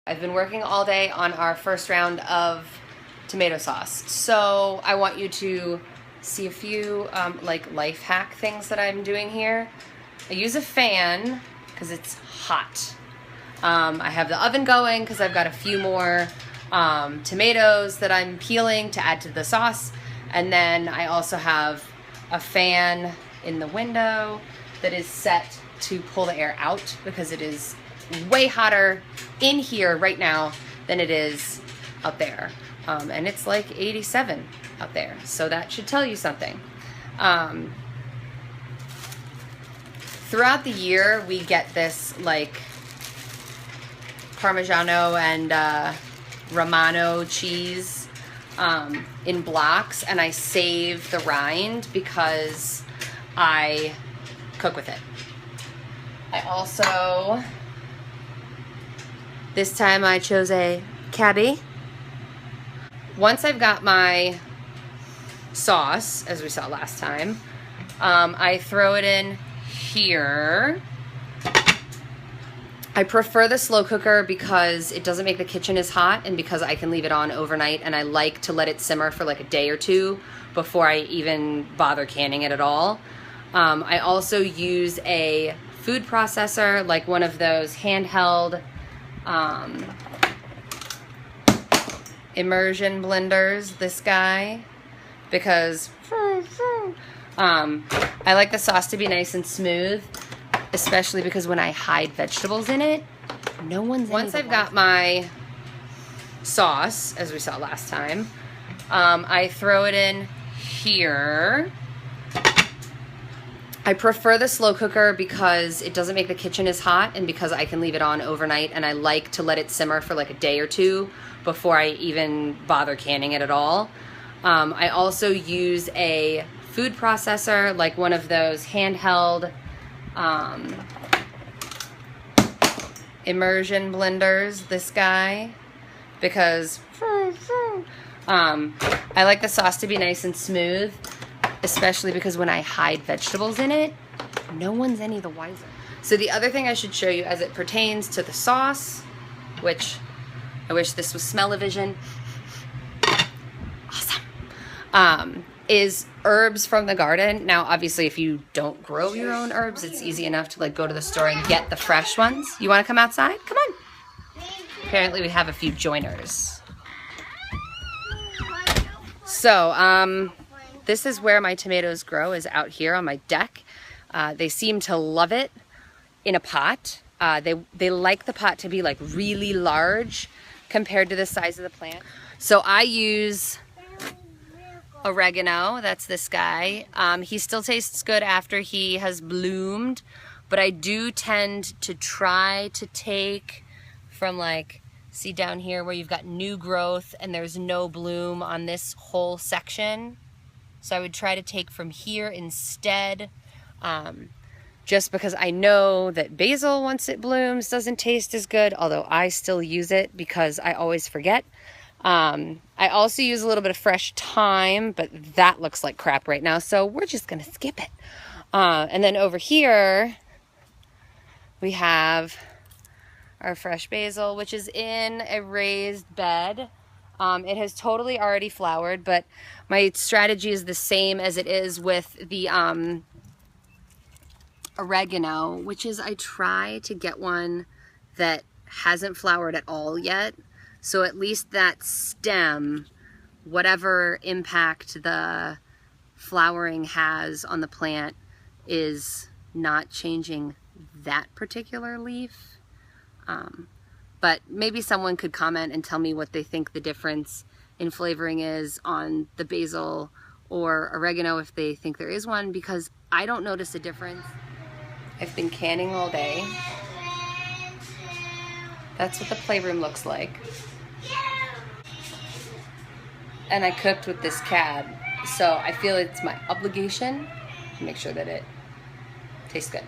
I've been working all day on our first round of tomato sauce. So I want you to see a few like life hack things that I'm doing here. I use a fan because it's hot. I have the oven going because I've got a few more tomatoes that I'm peeling to add to the sauce. And then I also have a fan in the window that is set to pull the air out because it is way hotter in here right now than it is out there. And it's like 87 out there, so that should tell you something. Throughout the year, we get this like Parmigiano and Romano cheese in blocks, and I save the rind because I cook with it. I also, this time I chose a cabbie. Once I've got my sauce, as we saw last time, I throw it in here. I prefer the slow cooker because it doesn't make the kitchen as hot and because I can leave it on overnight, and I like to let it simmer for like a day or two before I even bother canning it at all. I also use a food processor, like one of those handheld immersion blenders, this guy, because I like the sauce to be nice and smooth, especially because when I hide vegetables in it, no one's Once I've got my sauce, as we saw last time, I throw it in here. I prefer the slow cooker because it doesn't make the kitchen as hot and because I can leave it on overnight, and I like to let it simmer for like a day or two before I even bother canning it at all. I also use a food processor, like one of those handheld immersion blenders, this guy, because I like the sauce to be nice and smooth, especially because when I hide vegetables in it, no one's any the wiser. So the other thing I should show you as it pertains to the sauce, which I wish this was smell-o-vision, awesome, is herbs from the garden. Now, obviously, if you don't grow your own herbs, it's easy enough to like go to the store and get the fresh ones. You want to come outside? Come on. Apparently, we have a few joiners. So, this is where my tomatoes grow, is out here on my deck. They seem to love it in a pot. They like the pot to be like really large compared to the size of the plant. So I use oregano, that's this guy. He still tastes good after he has bloomed, but I do tend to try to take from like, see down here where you've got new growth and there's no bloom on this whole section. So I would try to take from here instead, just because I know that basil, once it blooms, doesn't taste as good, although I still use it because I always forget. I also use a little bit of fresh thyme, but that looks like crap right now, so we're just gonna skip it. And then over here, we have our fresh basil, which is in a raised bed. It has totally already flowered, but my strategy is the same as it is with the oregano, which is I try to get one that hasn't flowered at all yet. So at least that stem, whatever impact the flowering has on the plant, is not changing that particular leaf. But maybe someone could comment and tell me what they think the difference in flavoring is on the basil or oregano, if they think there is one, because I don't notice a difference. I've been canning all day. That's what the playroom looks like. And I cooked with this cab, so I feel it's my obligation to make sure that it tastes good.